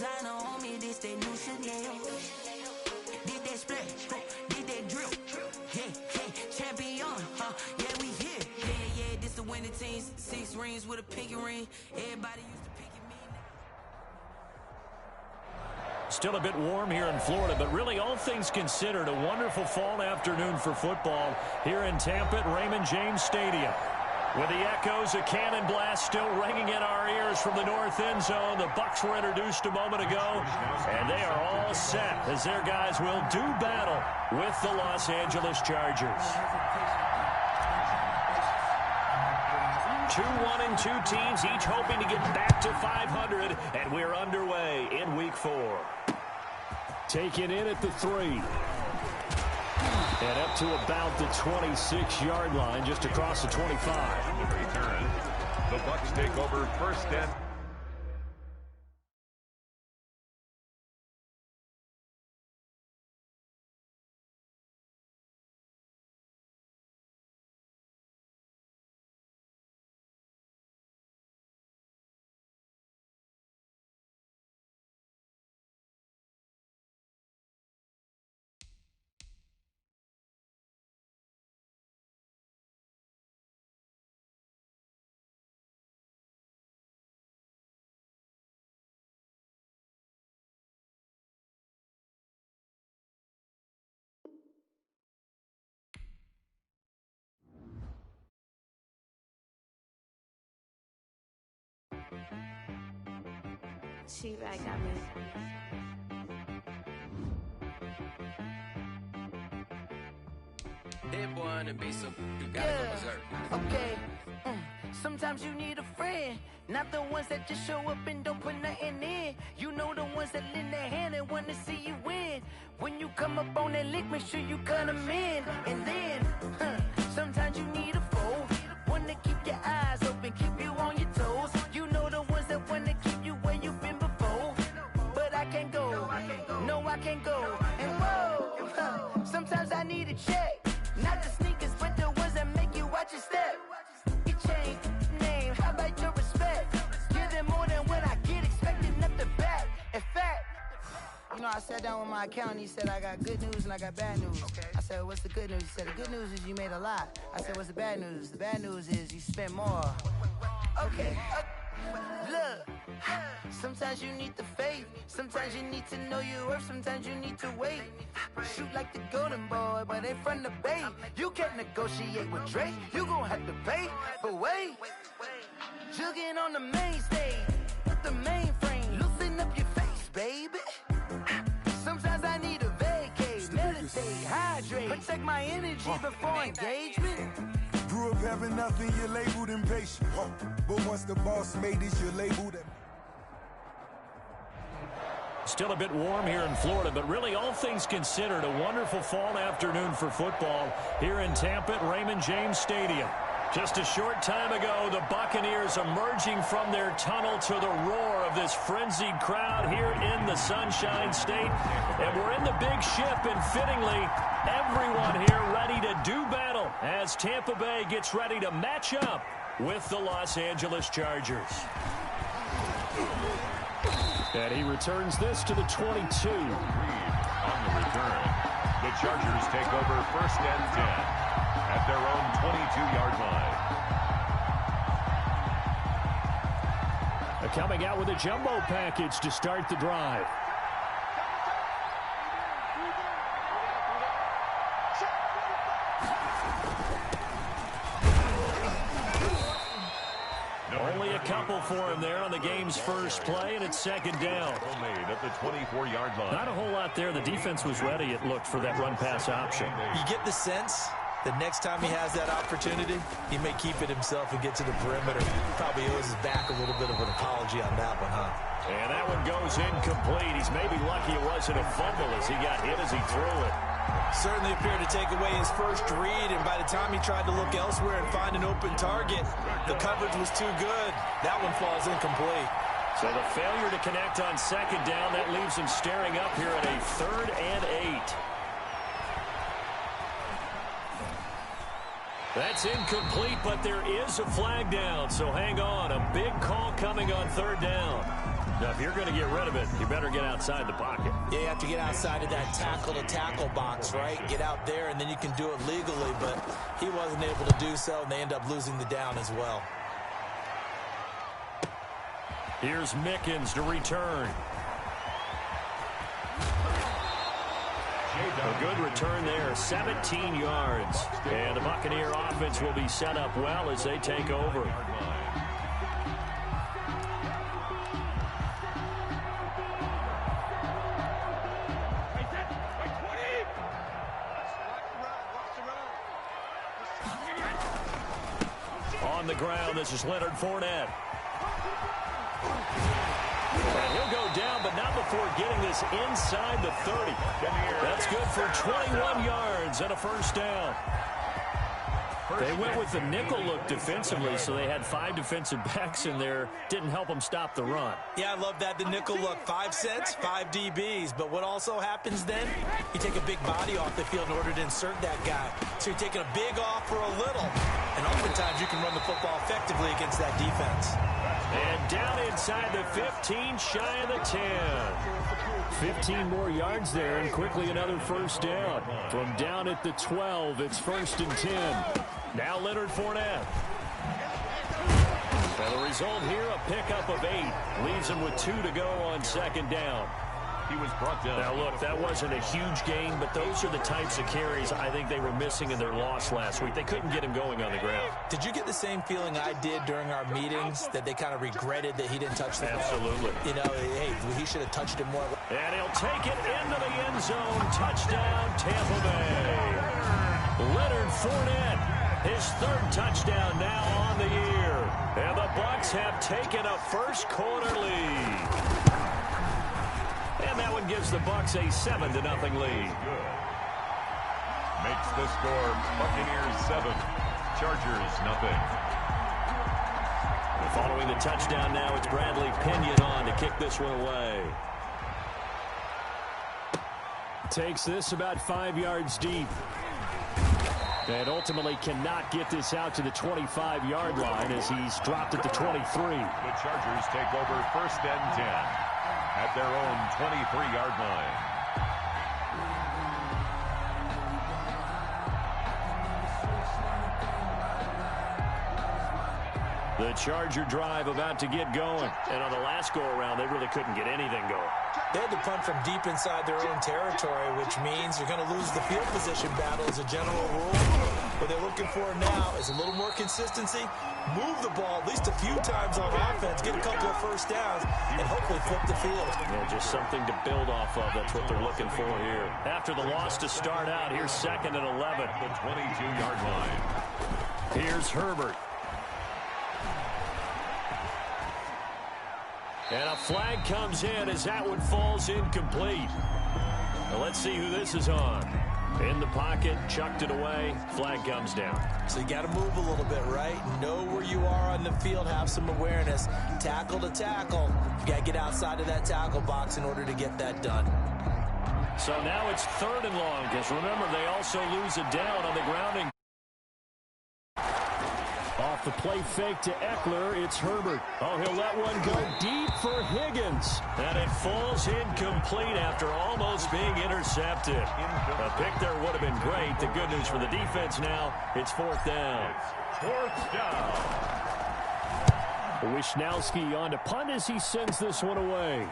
designer on me, this that new Chanel. Did that splash, did that drip. Yeah, champion, yeah, we here. Yeah, this the winning team. 6 rings with a pinky ring. Everybody used to pick me now. Still a bit warm here in Florida, but really all things considered, a wonderful fall afternoon for football here in Tampa at Raymond James Stadium. With the echoes of cannon blast still ringing in our ears from the north end zone, the Bucs were introduced a moment ago, and they are all set as their guys will do battle with the Los Angeles Chargers. 2-1 and 2 teams, each hoping to get back to 500, and we're underway in Week 4. Taken in at the 3. And up to about the 26-yard line, just across the 25. The return. The Bucs take over first and... She-Rag got me. That boy on the beat, so you gotta go berserk. Okay. Sometimes you need a friend, not the ones that just show up and don't put nothing in. You know the ones that lend their hand and want to see you win. When you come up on that lick, make sure you cut them in. And then, sometimes you need a foe, one to keep your eyes open, keep you on your toes. You know the ones that want to keep you where you've been before. But I can't go, no I can't go. And whoa, sometimes I need a check. Not the sneakers, but the ones that make you watch your step. You change name, how about your respect? Give them more than what I get, expecting nothing back. In fact, you know, I sat down with my accountant, he said, I got good news and I got bad news. Okay. I said, what's the good news? He said, the good news is you made a lot. I said, what's the bad news? The bad news is you spent more. Okay. Look, sometimes you need the faith, sometimes you need to know your worth, sometimes you need to wait. Shoot like the golden boy, but ain't from the bay. You can't negotiate with Drake, you gon' have to pay. But wait, jugging on the main stage, with the mainframe, loosen up your face, baby. Sometimes I need a vacate, meditate, hydrate, protect my energy before engagement. Grew up having nothing, you're labeled impatient. But once the boss made it, you're labeled it. Still a bit warm here in Florida, but really all things considered, a wonderful fall afternoon for football here in Tampa at Raymond James Stadium. Just a short time ago, the Buccaneers emerging from their tunnel to the roar of this frenzied crowd here in the Sunshine State. And we're in the big ship, and fittingly, everyone here ready to do battle as Tampa Bay gets ready to match up with the Los Angeles Chargers. And he returns this to the 22. On the return, the Chargers take over first and 10 at their own 22-yard line. They're coming out with a jumbo package to start the drive. Only a couple for him there on the game's first play, and it's second down. Made at the 24-yard line. Not a whole lot there. The defense was ready, it looked, for that run-pass option. You get the sense that next time he has that opportunity, he may keep it himself and get to the perimeter. Probably owes his back a little bit of an apology on that one, huh? And that one goes incomplete. He's maybe lucky it wasn't a fumble as he got hit as he threw it. Certainly appeared to take away his first read, and by the time he tried to look elsewhere and find an open target, the coverage was too good. That one falls incomplete. So the failure to connect on second down, that leaves him staring up here at a 3rd and 8. That's incomplete, but there is a flag down, so hang on. A big call coming on 3rd down. Now, if you're going to get rid of it, you better get outside the pocket. Yeah, you have to get outside of that tackle-to-tackle box, right? Get out there, and then you can do it legally, but he wasn't able to do so, and they end up losing the down as well. Here's Mickens to return. A good return there, 17 yards. And the Buccaneer offense will be set up well as they take over. On the ground, this is Leonard Fournette. And he'll go down, but not before getting this inside the 30. That's good for 21 yards and a first down. They went with the nickel look defensively, so they had 5 defensive backs in there. Didn't help them stop the run. Yeah, I love that, the nickel look. 5 sets, 5 DBs. But what also happens then, you take a big body off the field in order to insert that guy. So you're taking a big off for a little. And oftentimes you can run the football effectively against that defense. And down inside the 15, shy of the 10. 15 more yards there, and quickly another first down. From down at the 12, it's 1st and 10. Now Leonard Fournette. And the result here, a pickup of 8. Leaves him with 2 to go on 2nd down. He was brought down. Now, look, that wasn't a huge gain, but those are the types of carries I think they were missing in their loss last week. They couldn't get him going on the ground. Did you get the same feeling I did during our meetings, that they kind of regretted that he didn't touch the ball? Absolutely. You know, hey, he should have touched it more. And he'll take it into the end zone. Touchdown, Tampa Bay. Leonard Fournette, his 3rd touchdown now on the year. And the Bucs have taken a first-quarter lead. And that one gives the Bucs a 7-0 lead. Good. Makes the score Buccaneers 7, Chargers 0. And following the touchdown now, it's Bradley Pinion on to kick this one away. Takes this about 5 yards deep. And ultimately cannot get this out to the 25-yard line as he's dropped at the 23. The Chargers take over 1st and 10 at their own 23-yard line. The Charger drive about to get going. And on the last go-around, they really couldn't get anything going. They had to punt from deep inside their own territory, which means you're going to lose the field position battle as a general rule. What they're looking for now is a little more consistency, move the ball at least a few times on offense, get a couple of first downs, and hopefully flip the field. Yeah, just something to build off of. That's what they're looking for here. After the loss to start out, here's 2nd and 11. The 22-yard line. Here's Herbert. And a flag comes in as that one falls incomplete. Now let's see who this is on. In the pocket, chucked it away, flag comes down. So you got to move a little bit, right? Know where you are on the field, have some awareness. Tackle to tackle. You got to get outside of that tackle box in order to get that done. So now it's 3rd and long, because remember, they also lose a down on the grounding. Off the play fake to Eckler, it's Herbert. Oh, he'll let one go deep for Higgins. And it falls incomplete after almost being intercepted. A pick there would have been great. The good news for the defense now, it's 4th down. It's 4th down. Wisnowski on to punt as he sends this one away.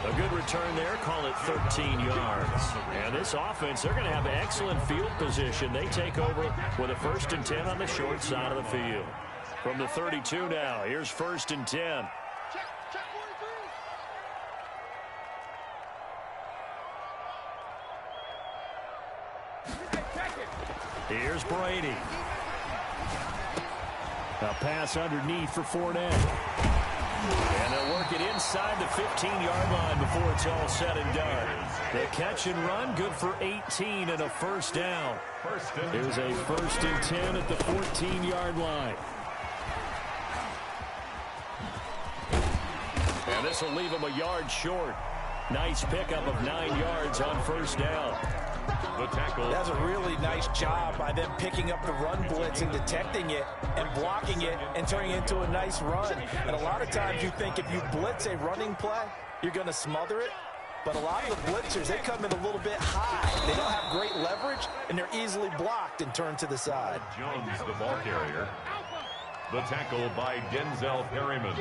A good return there, call it 13 yards. And this offense, they're going to have excellent field position. They take over with a 1st and 10 on the short side of the field. From the 32 now, here's 1st and 10. Here's Brady. A pass underneath for Fournette. And they'll work it inside the 15-yard line before it's all said and done. The catch and run, good for 18 and a first down. Here's a 1st and 10 at the 14-yard line. And this will leave him a yard short. Nice pickup of 9 yards on 1st down. The tackle. That's a really nice job by them picking up the run blitz and detecting it and blocking it and turning it into a nice run. And a lot of times you think if you blitz a running play, you're going to smother it. But a lot of the blitzers, they come in a little bit high. They don't have great leverage, and they're easily blocked and turned to the side. Jones, the ball carrier. The tackle by Denzel Perryman.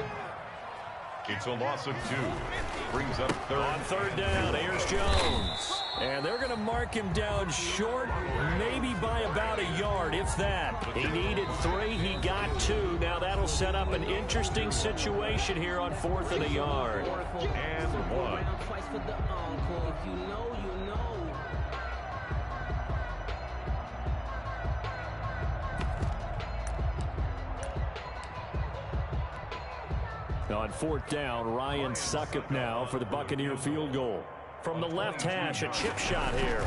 It's a loss of 2. Brings up third. On third down, here's Jones. And they're going to mark him down short, maybe by about a yard, if that. He needed 3, he got 2. Now that'll set up an interesting situation here on 4th and a yard. 4th and 1. On 4th down, Ryan Succop now for the Buccaneer field goal. From the left hash, a chip shot here.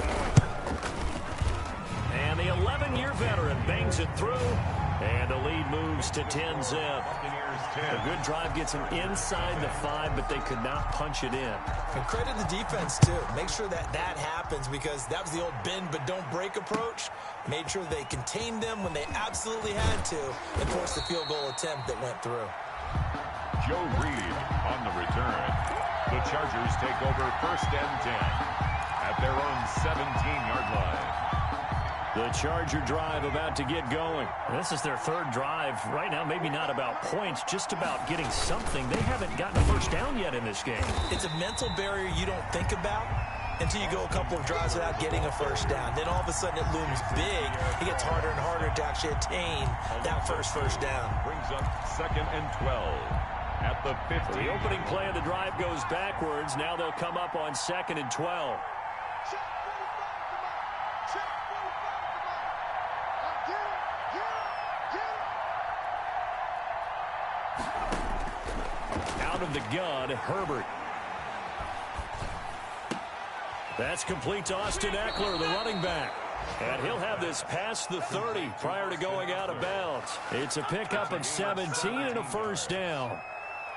And the 11-year veteran bangs it through. And the lead moves to 10-zip. A good drive gets them inside the 5, but they could not punch it in. And credit the defense, too. Make sure that happens, because that was the old bend but don't break approach. Made sure they contained them when they absolutely had to and forced the field goal attempt that went through. Joe Reed on the return. The Chargers take over 1st and 10 at their own 17-yard line. The Charger drive about to get going. This is their 3rd drive. Right now, maybe not about points, just about getting something. They haven't gotten a first down yet in this game. It's a mental barrier you don't think about until you go a couple of drives without getting a first down. Then all of a sudden it looms big. It gets harder and harder to actually attain that first down. Brings up 2nd and 12 at the 50. The opening play of the drive goes backwards. Now they'll come up on 2nd and 12. Out of the gun, Herbert. That's complete to Austin Eckler, the running back. And he'll have this past the 30 prior to going out of bounds. It's a pickup of 17 and a first down.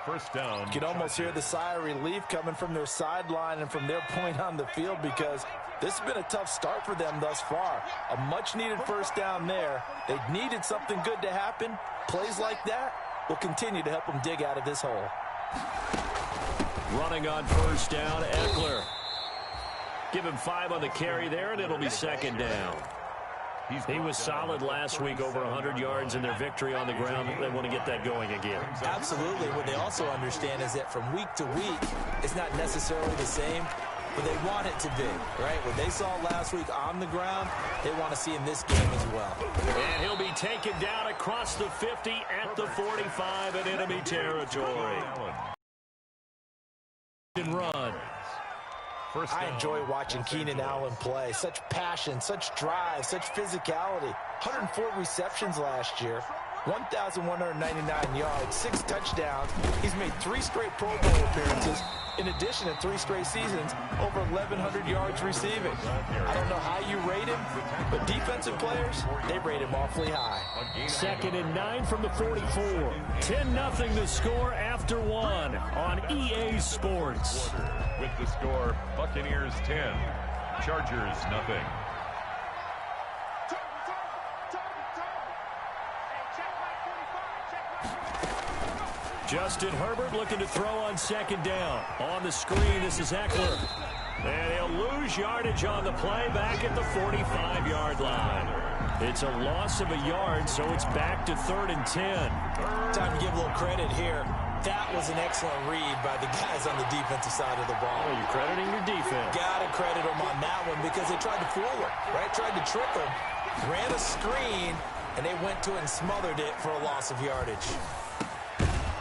First down. You can almost hear the sigh of relief coming from their sideline and from their point on the field, because this has been a tough start for them thus far. A much-needed first down there. They needed something good to happen. Plays like that will continue to help them dig out of this hole. Running on first down, Eckler. Give him 5 on the carry there, and it'll be 2nd down. He was solid last week, over 100 yards in their victory on the ground. They want to get that going again. Absolutely. What they also understand is that from week to week, it's not necessarily the same, but they want it to be, right? What they saw last week on the ground, they want to see in this game as well. And he'll be taken down across the 50 at the 45 in enemy territory. And run. I enjoy watching Keenan Allen play. Such passion, such drive, such physicality. 104 receptions last year, 1,199 yards, 6 touchdowns. He's made 3 straight Pro Bowl appearances. In addition to 3 straight seasons, over 1,100 yards receiving. I don't know how you rate him, but defensive players, they rate him awfully high. 2nd and 9 from the 44. 10-0 the score after 1 on EA Sports. With the score, Buccaneers 10, Chargers nothing. Justin Herbert looking to throw on 2nd down. On the screen, this is Eckler. And he'll lose yardage on the play back at the 45-yard line. It's a loss of a yard, so it's back to 3rd and 10. Time to give a little credit here. That was an excellent read by the guys on the defensive side of the ball. Well, you're crediting your defense. Got to credit them on that one, because they tried to fool him, right? Tried to trick him, ran a screen, and they went to it and smothered it for a loss of yardage.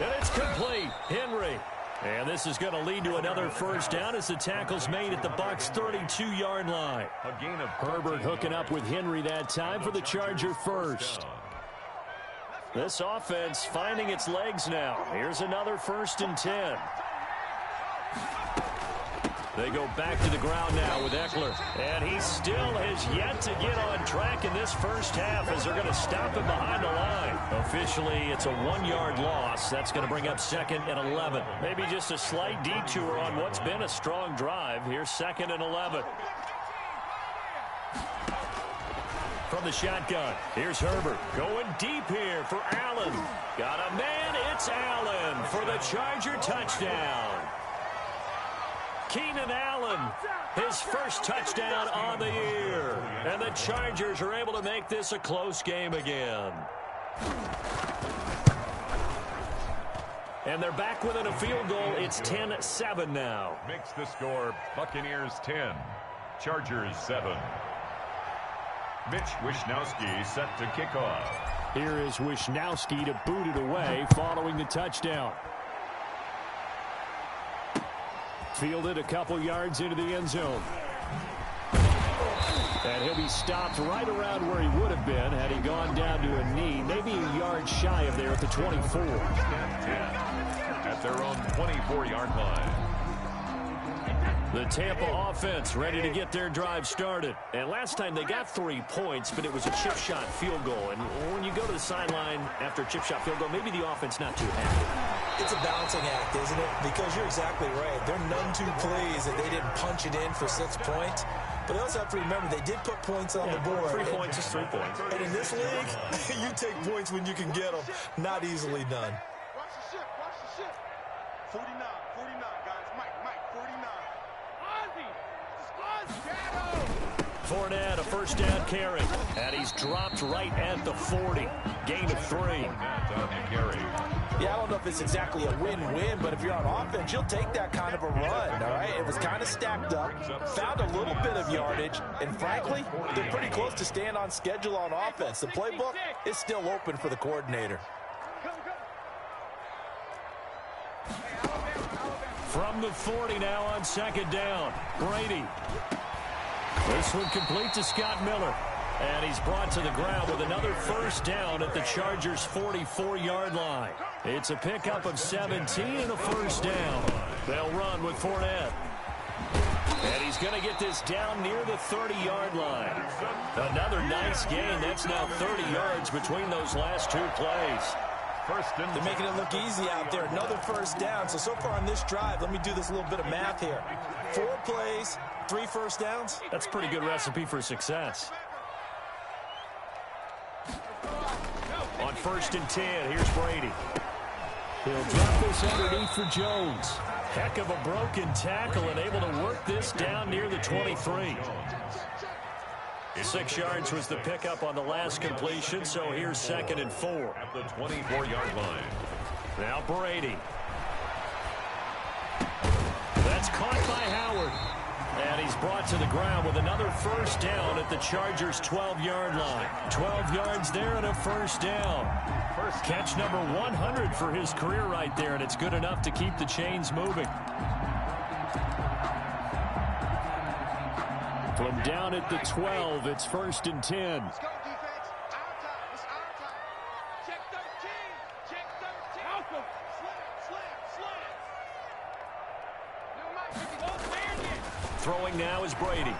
And it's complete. Henry. And this is going to lead to another first down as the tackle's made at the Bucs' 32-yard line. A gain of Herbert hooking up with Henry that time for the Charger first. This offense finding its legs now. Here's another 1st and 10. They go back to the ground now with Eckler. And he still has yet to get on track in this first half as they're going to stop him behind the line. Officially, it's a 1-yard loss. That's going to bring up 2nd and 11. Maybe just a slight detour on what's been a strong drive. Here's 2nd and 11. from the shotgun. Here's Herbert going deep here for Allen. Got a man. It's Allen for the Charger touchdown. Keenan Allen, his first touchdown on the year. And the Chargers are able to make this a close game again. And they're back within a field goal. It's 10-7 now. Makes the score Buccaneers 10, Chargers 7. Mitch Wishnowsky set to kick off. Here is Wishnowsky to boot it away following the touchdown. Fielded a couple yards into the end zone. And he'll be stopped right around where he would have been had he gone down to a knee, maybe a yard shy of there at the 24. At their own 24-yard line. The Tampa offense ready to get their drive started. And last time they got 3 points, but it was a chip shot field goal. And when you go to the sideline after a chip shot field goal, maybe the offense not too happy. It's a balancing act, isn't it? Because you're exactly right. They're none too pleased that they didn't punch it in for 6 points. But they also have to remember they did put points on the board. 3 points is 3 points. And in this league, you take points when you can get them. Not easily done. Watch the ship. Watch the ship. 49, guys. Mike, 49. Fournette, a first down carry. And he's dropped right at the 40. Gain of 3. Yeah, I don't know if it's exactly a win-win, but if you're on offense, you'll take that kind of a run, all right? It was kind of stacked up, found a little bit of yardage, and frankly, they're pretty close to staying on schedule on offense. The playbook is still open for the coordinator. From the 40 now on second down. Brady. This one complete to Scott Miller. And he's brought to the ground with another first down at the Chargers' 44-yard line. It's a pickup of 17 and a first down. They'll run with Fournette. And he's going to get this down near the 30-yard line. Another nice gain. That's now 30 yards between those last 2 plays. They're making it look easy out there. Another first down. So far on this drive, let me do this little bit of math here. 4 plays, 3 first downs. That's a pretty good recipe for success. On 1st and 10, here's Brady. He'll drop this underneath for Jones. Heck of a broken tackle and able to work this down near the 23. 6 yards was the pickup on the last completion, so here's 2nd and 4. At the 24-yard line. Now Brady. That's caught by Howard. And he's brought to the ground with another first down at the Chargers' 12-yard line. 12 yards there and a first down. First catch number 100 for his career right there, and it's good enough to keep the chains moving. From down at the 12, it's 1st and 10. Let's go, defense. Our time. It's our time. Check 13. Check 13. Malcolm. Slam. Throwing now is Brady.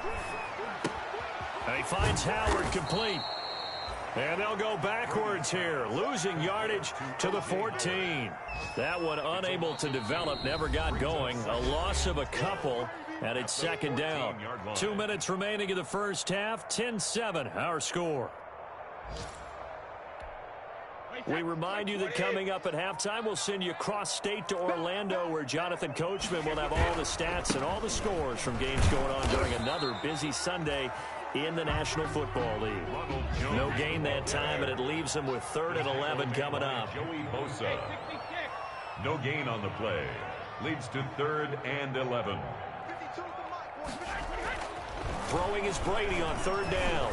And he finds Howard complete. And they'll go backwards here, losing yardage to the 14. That one unable to develop, never got going. A loss of a couple, and it's 2nd down. 2 minutes remaining in the first half, 10-7, our score. We remind you that coming up at halftime, we'll send you cross-state to Orlando, where Jonathan Coachman will have all the stats and all the scores from games going on during another busy Sunday in the National Football League. No gain that time, and it leaves them with 3rd and 11 coming up. Joey Bosa. No gain on the play. Leads to 3rd and 11. Throwing is Brady on 3rd down.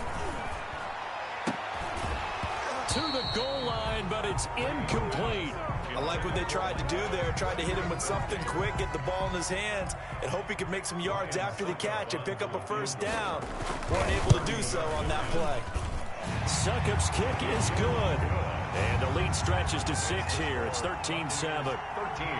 To the goal line, but it's incomplete. I like what they tried to do there. Tried to hit him with something quick, get the ball in his hands, and hope he could make some yards after the catch and pick up a first down. Weren't able to do so on that play. Succop's kick is good. And the lead stretches to 6 here. It's 13-7.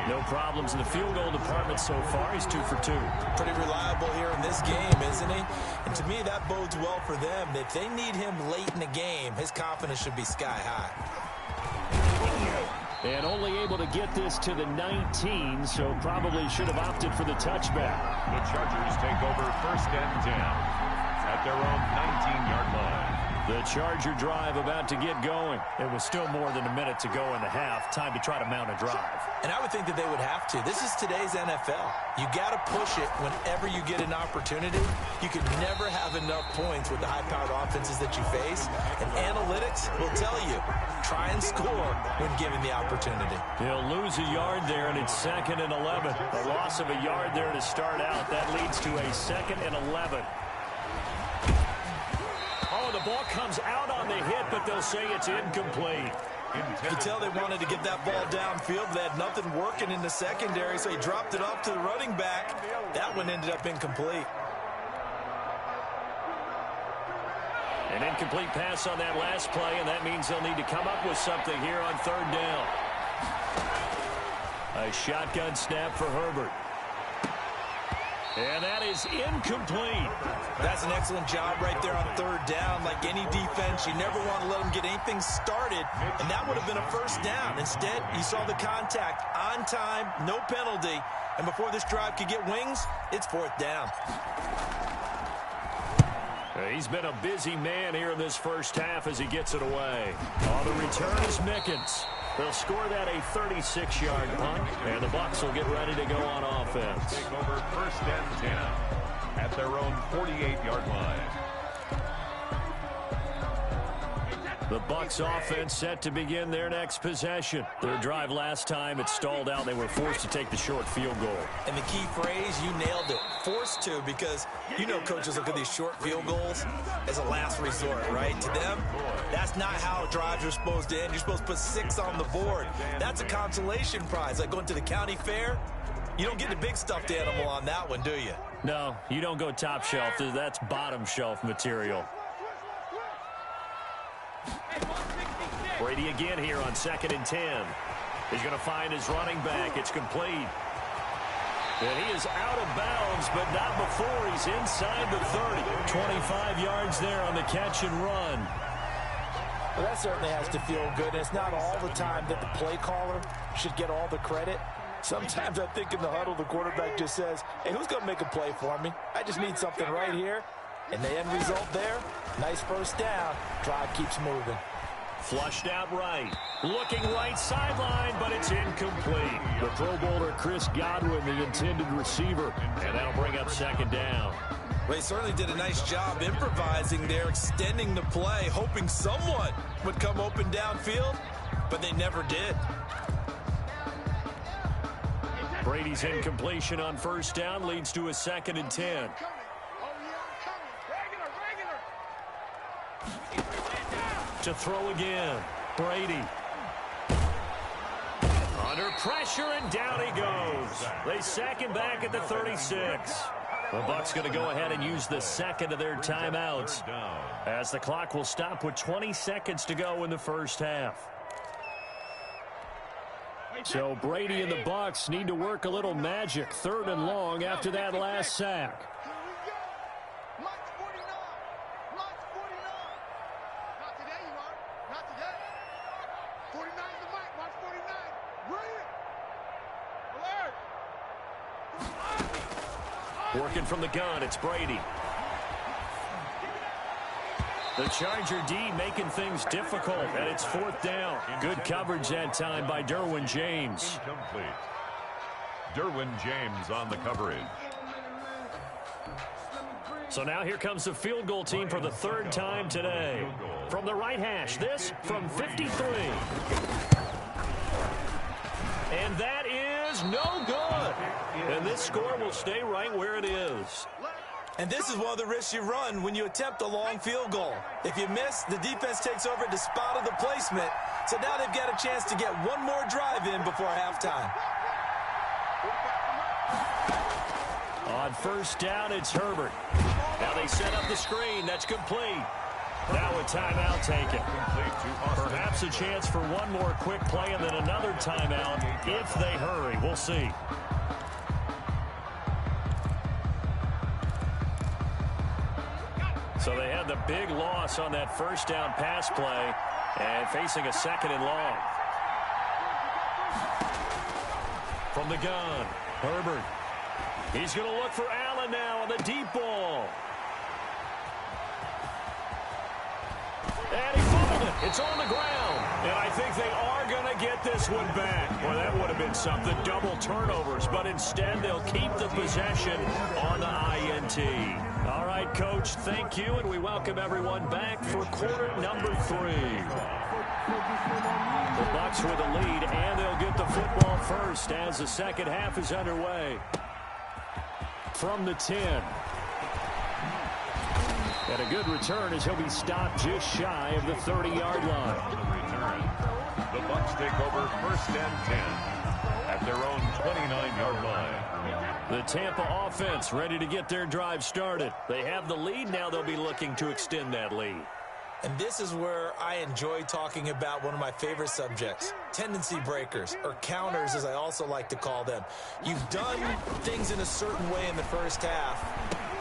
No problems in the field goal department so far. He's 2 for 2. Pretty reliable here in this game, isn't he? And to me, that bodes well for them. If they need him late in the game, his confidence should be sky high. And only able to get this to the 19, so probably should have opted for the touchback. The Chargers take over 1st and 10 at their own 19-yard line. The Charger drive about to get going. It was still more than a minute to go in the half. Time to try to mount a drive. And I would think that they would have to. This is today's NFL. You got to push it whenever you get an opportunity. You can never have enough points with the high-powered offenses that you face. And analytics will tell you, try and score when given the opportunity. He'll lose a yard there, and it's 2nd and 11. A loss of a yard there to start out. That leads to a 2nd and 11. Oh, the ball comes out on the hit, but they'll say it's incomplete. You can tell they wanted to get that ball downfield. They had nothing working in the secondary, so he dropped it off to the running back. That one ended up incomplete. An incomplete pass on that last play, and that means they'll need to come up with something here on 3rd down. A shotgun snap for Herbert. And that is incomplete. That's an excellent job right there on 3rd down. Like any defense, you never want to let them get anything started, and that would have been a 1st down. Instead, you saw the contact on time, no penalty, and before this drive could get wings, it's 4th down. He's been a busy man here in this first half as he gets it away. On the return is Mickens. They'll score that a 36-yard punt, and the Bucs will get ready to go on offense. Take over 1st and 10 at their own 48-yard line. The Bucs offense set to begin their next possession. Their drive last time, it stalled out. They were forced to take the short field goal. And the key phrase, you nailed it, forced to, because you know coaches look at these short field goals as a last resort, right? To them, that's not how drives are supposed to end. You're supposed to put 6 on the board. That's a consolation prize, like going to the county fair. You don't get the big stuffed animal on that one, do you? No, you don't go top shelf. That's bottom shelf material. Brady again here on 2nd and 10. He's going to find his running back. It's complete. And he is out of bounds, but not before he's inside the 30. 25 yards there on the catch and run. Well, that certainly has to feel good. And it's not all the time that the play caller should get all the credit. Sometimes I think in the huddle, the quarterback just says, hey, who's going to make a play for me? I just need something right here. And the end result there, nice 1st down. Drive keeps moving. Flushed out right. Looking right sideline, but it's incomplete. The Pro Bowler Chris Godwin, the intended receiver. And that'll bring up 2nd down. They certainly did a nice job improvising there, extending the play, hoping someone would come open downfield, but they never did. Brady's incompletion on 1st down leads to a 2nd and 10. To throw again. Brady. Under pressure, and down he goes. They sack him back at the 36. The Bucs going to go ahead and use the 2nd of their timeouts, as the clock will stop with 20 seconds to go in the first half. So Brady and the Bucs need to work a little magic, 3rd and long after that last sack. Working from the gun, it's Brady. The Charger D making things difficult, and it's 4th down. Good coverage that time by Derwin James. Incomplete. Derwin James on the coverage. So now here comes the field goal team for the 3rd time today. From the right hash, this from 53. And that is no good. And this score will stay right where it is. And this is one of the risks you run when you attempt a long field goal. If you miss, the defense takes over at the spot of the placement. So now they've got a chance to get one more drive in before halftime. On 1st down, it's Herbert. Now they set up the screen. That's complete. Now a timeout taken. Perhaps a chance for one more quick play and then another timeout if they hurry. We'll see. So they had the big loss on that 1st down pass play and facing a 2nd and long. From the gun, Herbert. He's going to look for Allen now on the deep ball. And he fumbled it. It's on the ground. And I think they are going to get this one back. Well, that would have been something. Double turnovers. But instead, they'll keep the possession on the INT. All right, Coach, thank you. And we welcome everyone back for quarter number 3. The Bucs with the lead, and they'll get the football first as the second half is underway. From the 10. And a good return as he'll be stopped just shy of the 30-yard line. On the return, the Bucs take over first and 10 at their own 29-yard line. The Tampa offense ready to get their drive started. They have the lead. Now they'll be looking to extend that lead. And this is where I enjoy talking about one of my favorite subjects, tendency breakers, or counters as I also like to call them. You've done things in a certain way in the first half,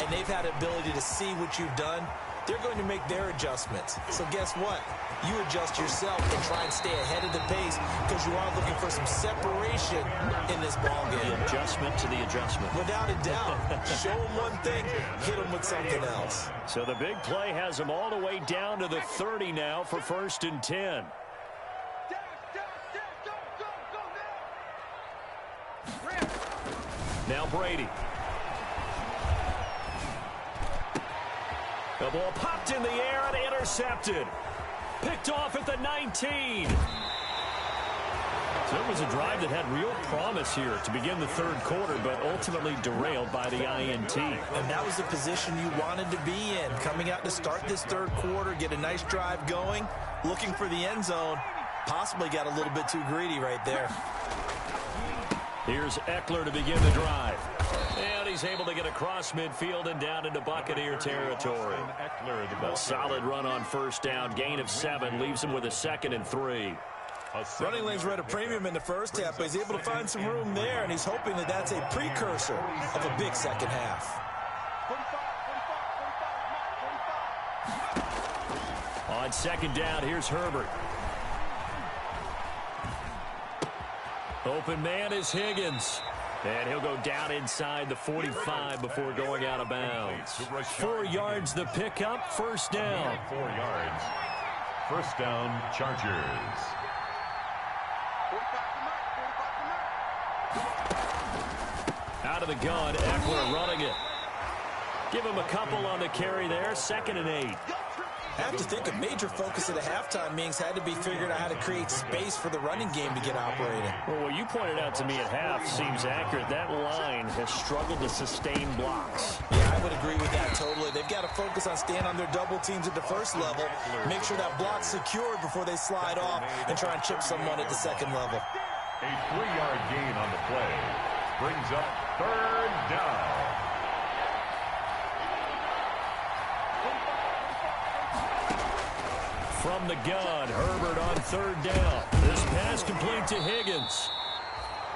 and they've had the ability to see what you've done. They're going to make their adjustments. So guess what? You adjust yourself and try and stay ahead of the pace because you are looking for some separation in this ball game. The adjustment to the adjustment. Without a doubt. Show them one thing, hit them with something else. So the big play has them all the way down to the 30 now for first and 10. Now Brady. The ball popped in the air and intercepted. Picked off at the 19. So it was a drive that had real promise here to begin the third quarter, but ultimately derailed by the INT. And that was the position you wanted to be in. Coming out to start this third quarter, get a nice drive going, looking for the end zone. Possibly got a little bit too greedy right there. Here's Eckler to begin the drive. And he's able to get across midfield and down into Buccaneer territory. A solid run on first down. Gain of 7 leaves him with a 2nd and 3. Running lanes were at a premium in the first half, but he's able to find some room there, and he's hoping that that's a precursor of a big second half. On second down, here's Herbert. Open man is Higgins. And he'll go down inside the 45 before going out of bounds. 4 yards the pickup, first down. 4 yards. First down, Chargers. Out of the gun, Eckler running it. Give him a couple on the carry there, 2nd and 8. I have to think a major focus of the halftime meetings had to be figuring out how to create space for the running game to get operating. Well, what you pointed out to me at half seems accurate. That line has struggled to sustain blocks. Yeah, I would agree with that totally. They've got to focus on staying on their double teams at the first level, make sure that block's secured before they slide off, and try and chip someone at the second level. A 3-yard gain on the play brings up third down. From the gun, Herbert on third down. This pass complete to Higgins.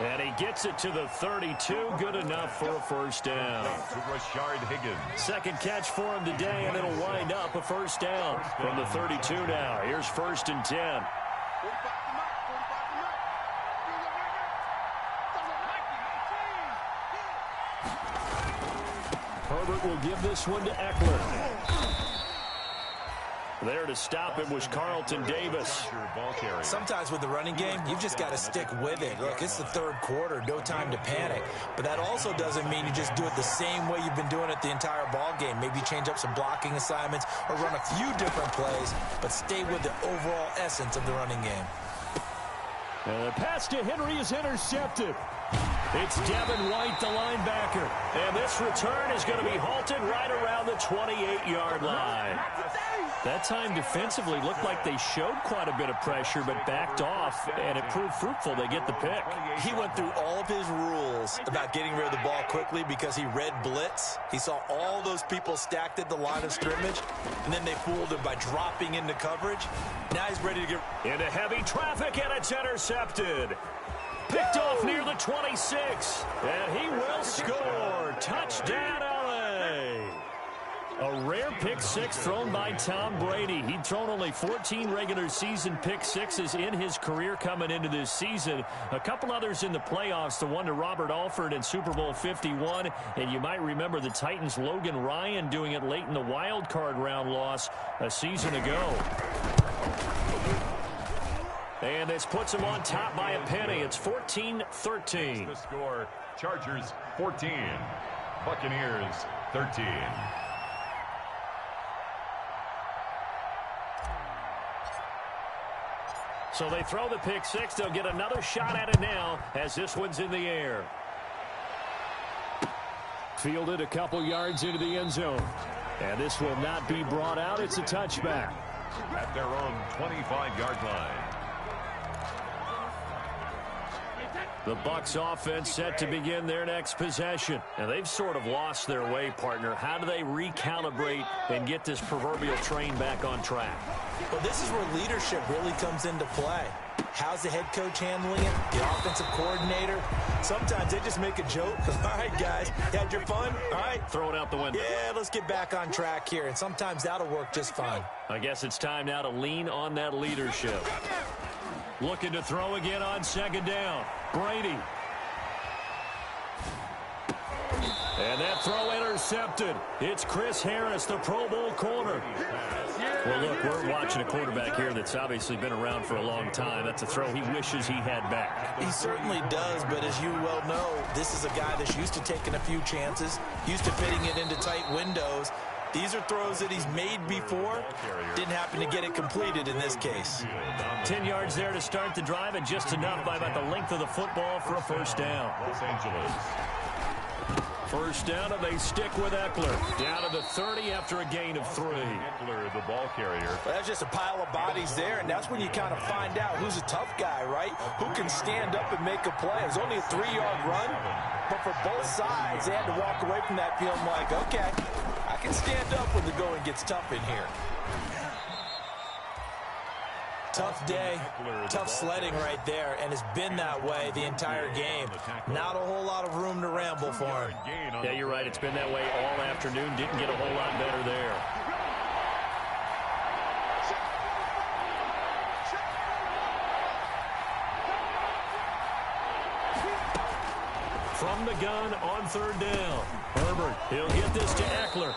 And he gets it to the 32. Good enough for a first down. To Rashard Higgins. Second catch for him today, and it'll wind up a first down. From the 32 now, here's first and 10. Herbert will give this one to Eckler. There to stop him was Carlton Davis. Sometimes with the running game, you've just got to stick with it. Look, it's the third quarter, no time to panic. But that also doesn't mean you just do it the same way you've been doing it the entire ball game. Maybe change up some blocking assignments or run a few different plays, but stay with the overall essence of the running game. And the pass to Henry is intercepted. It's Devin White, the linebacker. And this return is going to be halted right around the 28-yard line. That time defensively looked like they showed quite a bit of pressure but backed off, and it proved fruitful. They get the pick. He went through all of his rules about getting rid of the ball quickly because he read blitz. He saw all those people stacked at the line of scrimmage, and then they fooled him by dropping into coverage. Now he's ready to get into heavy traffic, and it's intercepted. Picked off near the 26, and he will score. Touchdown, LA. A rare pick six thrown by Tom Brady. He'd thrown only 14 regular season pick sixes in his career coming into this season. A couple others in the playoffs, the one to Robert Alford in Super Bowl 51. And you might remember the Titans' Logan Ryan doing it late in the wild card round loss a season ago. And this puts them on top by a penny. It's 14-13. The score, Chargers 14, Buccaneers 13. So they throw the pick six. They'll get another shot at it now as this one's in the air. Fielded a couple yards into the end zone. And this will not be brought out. It's a touchback. At their own 25-yard line. The Bucs offense set to begin their next possession. And they've sort of lost their way, partner. How do they recalibrate and get this proverbial train back on track? Well, this is where leadership really comes into play. How's the head coach handling it? The offensive coordinator? Sometimes they just make a joke. All right, guys, you had your fun? All right. Throw it out the window. Yeah, let's get back on track here. And sometimes that'll work just fine. I guess it's time now to lean on that leadership. Looking to throw again on second down. Brady. And that throw intercepted. It's Chris Harris, the Pro Bowl corner. Well, look, we're watching a quarterback here that's obviously been around for a long time. That's a throw he wishes he had back. He certainly does, but as you well know, this is a guy that's used to taking a few chances, used to fitting it into tight windows. These are throws that he's made before. Didn't happen to get it completed in this case. 10 yards there to start the drive, and just enough by about the length of the football for a first down. Los Angeles. First down, and they stick with Eckler. Down to the 30 after a gain of 3. Eckler, the ball carrier. Well, that's just a pile of bodies there, and that's when you kind of find out who's a tough guy, right? Who can stand up and make a play. It was only a 3-yard run, but for both sides, they had to walk away from that feeling like, okay, I can stand up when the going gets tough in here. Tough day, tough sledding right there, and it's been that way the entire game. Not a whole lot of room to ramble for him. Yeah, you're right. It's been that way all afternoon. Didn't get a whole lot better there. From the gun on third down. Herbert, he'll get this to Eckler.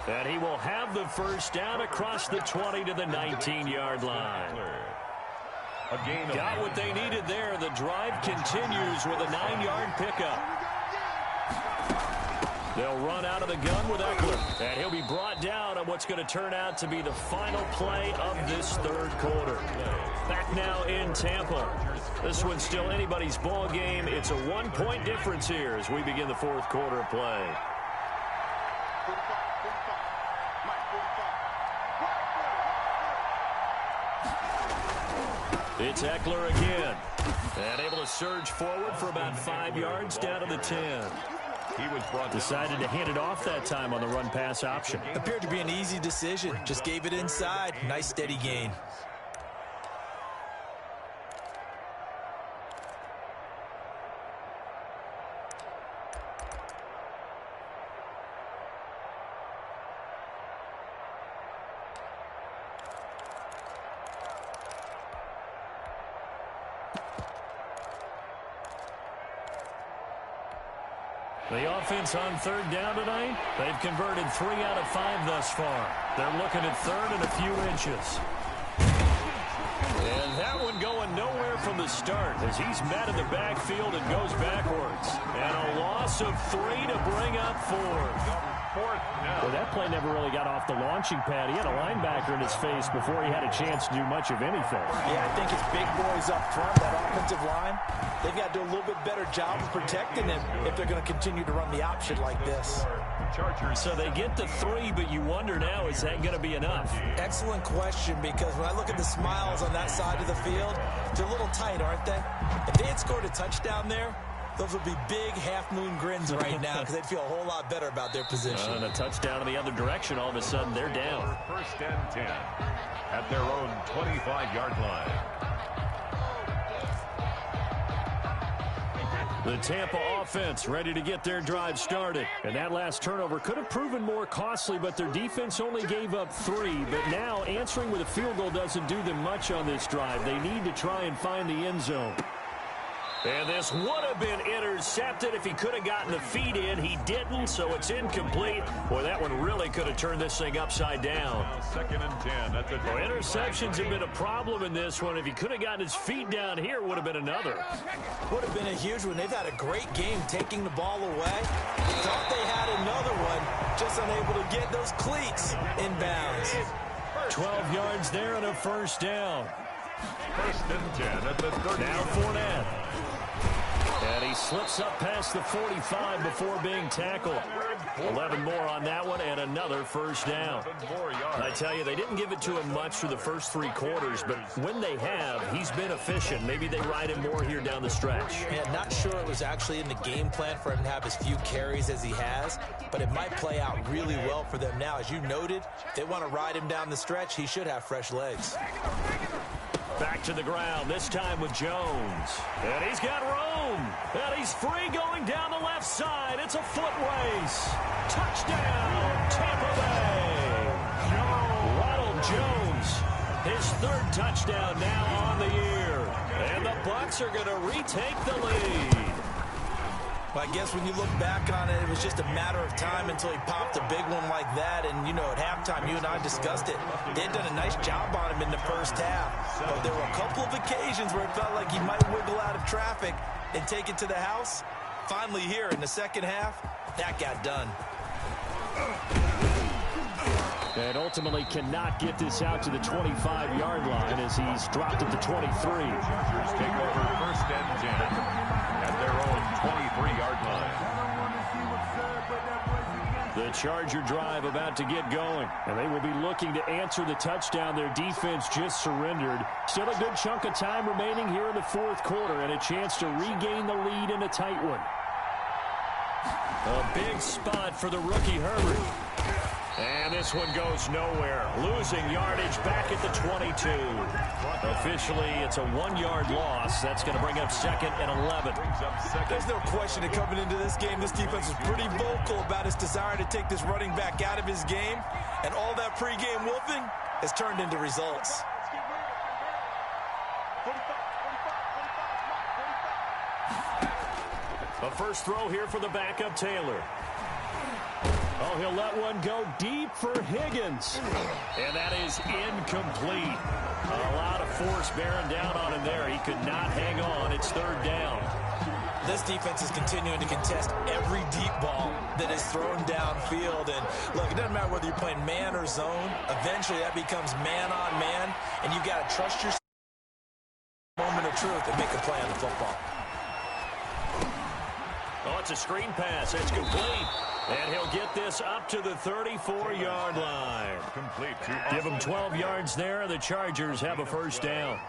And he will have the first down across the 20 to the 19-yard line. Got what they needed there. The drive continues with a 9-yard pickup. They'll run out of the gun with Eckler. And he'll be brought down on what's going to turn out to be the final play of this third quarter. Back now in Tampa. This one's still anybody's ball game. It's a 1-point difference here as we begin the fourth quarter of play. It's Eckler again. And able to surge forward for about 5 yards down to the 10. He was decided to hand it off that time on the run-pass option. Appeared to be an easy decision. Just gave it inside. Nice steady gain. The offense on third down tonight, they've converted 3 out of 5 thus far. They're looking at third and a few inches. And that one going nowhere from the start as he's met in the backfield and goes backwards. And a loss of 3 to bring up fourth. Well, that play never really got off the launching pad. He had a linebacker in his face before he had a chance to do much of anything. Yeah, I think it's big boys up front, that offensive line. They've got to do a little bit better job of protecting him if they're going to continue to run the option like this. So they get the 3, but you wonder now, is that going to be enough? Excellent question, because when I look at the smiles on that side of the field, they're a little tight, aren't they? If they had scored a touchdown there, those would be big half-moon grins right now because they'd feel a whole lot better about their position. And a touchdown in the other direction, all of a sudden they're down. First and 10 at their own 25-yard line. The Tampa offense ready to get their drive started. And that last turnover could have proven more costly, but their defense only gave up 3. But now answering with a field goal doesn't do them much on this drive. They need to try and find the end zone. And this would have been intercepted if he could have gotten the feet in. He didn't, so it's incomplete. Boy, that one really could have turned this thing upside down. 2nd and 10. That's a interceptions have been a problem in this one. If he could have gotten his feet down here, would have been another. Would have been a huge one. They've had a great game taking the ball away. Thought they had another one, just unable to get those cleats in bounds. 12 yards there and a first down. 1st and 10 at the 30. Now Fournette. And he slips up past the 45 before being tackled. 11 more on that one and another first down. I tell you, they didn't give it to him much through the first 3 quarters, but when they have, he's been efficient. Maybe they ride him more here down the stretch. Yeah, not sure it was actually in the game plan for him to have as few carries as he has, but it might play out really well for them now. As you noted, if they want to ride him down the stretch, he should have fresh legs. Back to the ground, this time with Jones. And he's got room. And he's free going down the left side. It's a foot race. Touchdown, Tampa Bay. Ronald Jones, his 3rd touchdown now on the year. And the Bucs are going to retake the lead. Well, I guess when you look back on it, it was just a matter of time until he popped a big one like that. And, you know, at halftime, you and I discussed it. They had done a nice job on him in the first half. But there were a couple of occasions where it felt like he might wiggle out of traffic and take it to the house. Finally here in the second half, that got done. And ultimately cannot get this out to the 25-yard line as he's dropped it to 23. Chargers take over 1st and 10 at their own 23-yard line. The Charger drive about to get going, and they will be looking to answer the touchdown their defense just surrendered. Still a good chunk of time remaining here in the 4th quarter and a chance to regain the lead in a tight one. A big spot for the rookie Herbert. And this one goes nowhere. Losing yardage back at the 22. Officially, it's a 1-yard loss. That's going to bring up 2nd and 11. There's no question that coming into this game, this defense was pretty vocal about its desire to take this running back out of his game. And all that pregame wolfing has turned into results. A first throw here for the backup Taylor. Oh, he'll let one go deep for Higgins. And that is incomplete. A lot of force bearing down on him there. He could not hang on. It's 3rd down. This defense is continuing to contest every deep ball that is thrown downfield. And, look, it doesn't matter whether you're playing man or zone. Eventually, that becomes man-on-man. And you've got to trust your moment of truth and make a play on the football. Oh, it's a screen pass. It's complete. And he'll get this up to the 34-yard line. Complete. Give him 12 yards there. The Chargers have a first down.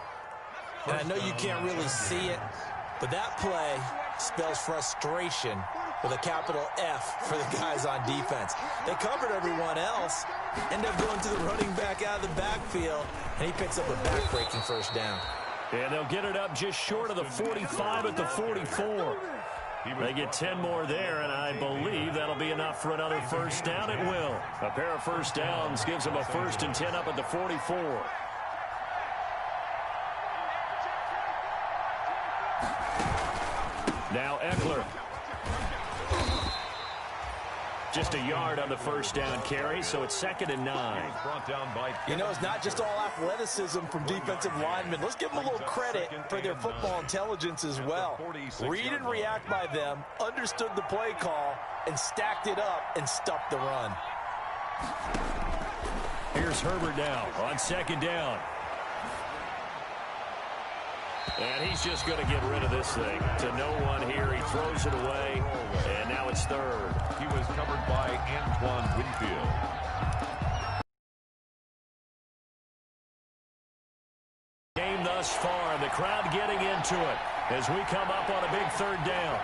And I know you can't really see it, but that play spells frustration with a capital F for the guys on defense. They covered everyone else, end up going to the running back out of the backfield, and he picks up a back-breaking first down. And they'll get it up just short of the 45 at the 44. They get 10 more there, and I believe that'll be enough for another first down. It will. A pair of first downs gives them a 1st and 10 up at the 44. Now Eckler. Just a yard on the first down carry, so it's 2nd and 9. You know, it's not just all athleticism from defensive linemen. Let's give them a little credit for their football intelligence as well. Read and react by them, understood the play call, and stacked it up and stuffed the run. Here's Herbert now on 2nd down. And he's just going to get rid of this thing to no one here. He throws it away, and now it's 3rd. He was covered by Antoine Winfield. Game thus far, and the crowd getting into it as we come up on a big 3rd down.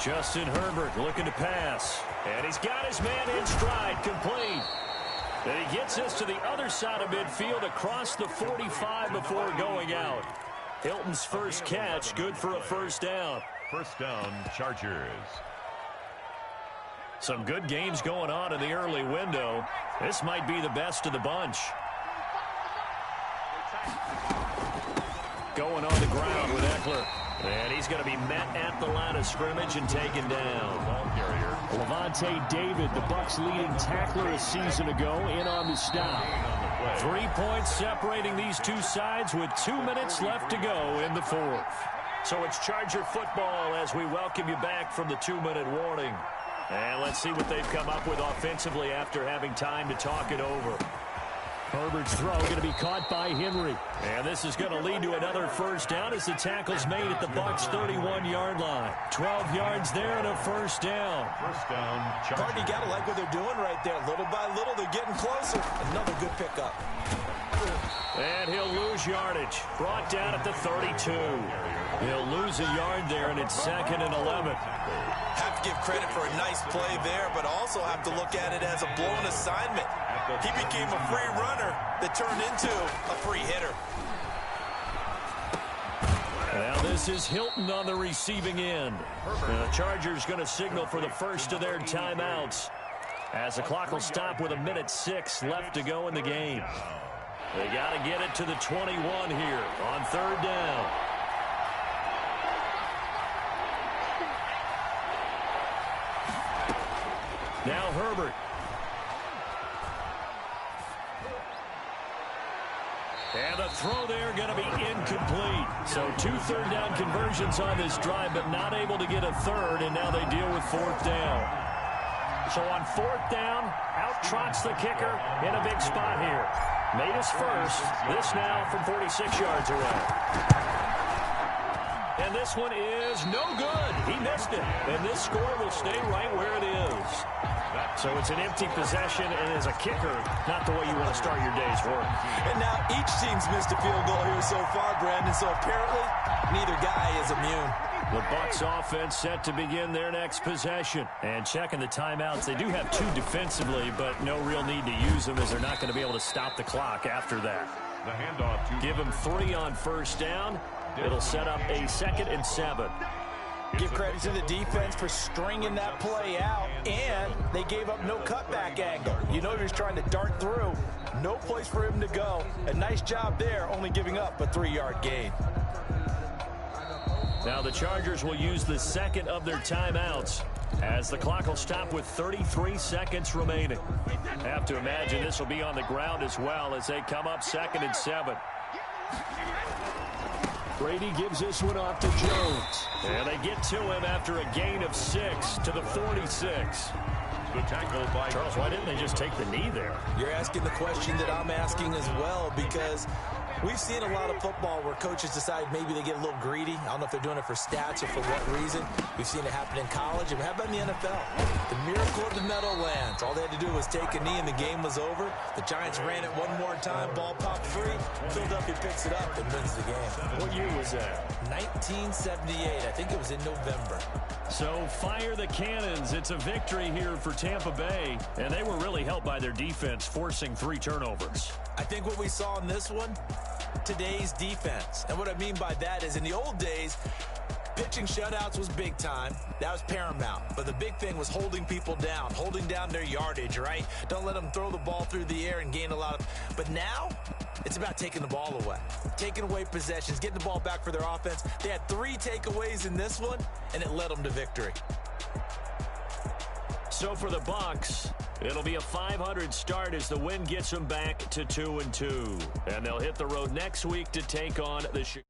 Justin Herbert looking to pass, and he's got his man in stride, complete. And he gets this to the other side of midfield across the 45 before going out. Hilton's first catch, good for a first down. First down, Chargers. Some good games going on in the early window. This might be the best of the bunch. Going on the ground with Eckler. And he's going to be met at the line of scrimmage and taken down. Ball carrier. Levante David, the Bucs' leading tackler a season ago, in on the stop. 3 points separating these two sides with 2 minutes left to go in the fourth. So it's Charger football as we welcome you back from the 2-minute warning. And let's see what they've come up with offensively after having time to talk it over. Herbert's throw going to be caught by Henry. And this is going to lead to another first down as the tackle's made at the Bucs' 31-yard line. 12 yards there and a first down. First down, Chargers. Party, got to like what they're doing right there. Little by little, they're getting closer. Another good pickup. And he'll lose yardage. Brought down at the 32. He'll lose a yard there, and it's 2nd and 11. Have to give credit for a nice play there, but also have to look at it as a blown assignment. He became a free runner that turned into a free hitter. Now this is Hilton on the receiving end. And the Chargers going to signal for the first of their timeouts as the clock will stop with 1:06 left to go in the game. They got to get it to the 21 here on 3rd down. Now Herbert. And the throw there going to be incomplete. So 2 third-down conversions on this drive, but not able to get a third, and now they deal with 4th down. So on 4th down, out trots the kicker in a big spot here. Made his first. This now from 46 yards away. And this one is no good. He missed it. And this score will stay right where it is. So it's an empty possession, and as a kicker, not the way you want to start your day's work. And now each team's missed a field goal here so far, Brandon, so apparently neither guy is immune. The Bucs offense set to begin their next possession. And checking the timeouts, they do have 2 defensively, but no real need to use them as they're not going to be able to stop the clock after that. The handoff to Give them 3 on first down. It'll set up a 2nd and 7. Give credit to the defense for stringing that play out, and they gave up no cutback angle. You know he was trying to dart through. No place for him to go. A nice job there, only giving up a 3-yard gain. Now the Chargers will use the 2nd of their timeouts as the clock will stop with 33 seconds remaining. I have to imagine this will be on the ground as well as they come up 2nd and 7. Brady gives this one off to Jones. And they get to him after a gain of 6 to the 46. the tackle by Charles. Why didn't they just take the knee there? You're asking the question that I'm asking as well, because we've seen a lot of football where coaches decide maybe they get a little greedy. I don't know if they're doing it for stats or for what reason. We've seen it happen in college. And how about in the NFL? The miracle of the Meadowlands. All they had to do was take a knee and the game was over. The Giants ran it one more time. Ball popped free. Philadelphia picks it up and wins the game. What year was that? 1978. I think it was in November. So fire the cannons. It's a victory here for Tampa Bay. And they were really helped by their defense, forcing 3 turnovers. I think what we saw in this one, today's defense. And what I mean by that is in the old days, pitching shutouts was big time. That was paramount. But the big thing was holding people down, holding down their yardage, right? Don't let them throw the ball through the air and gain a lot of... But now, it's about taking the ball away. Taking away possessions, getting the ball back for their offense. They had 3 takeaways in this one, and it led them to victory. So for the Bucs, it'll be a .500 start as the win gets them back to 2-2. And they'll hit the road next week to take on the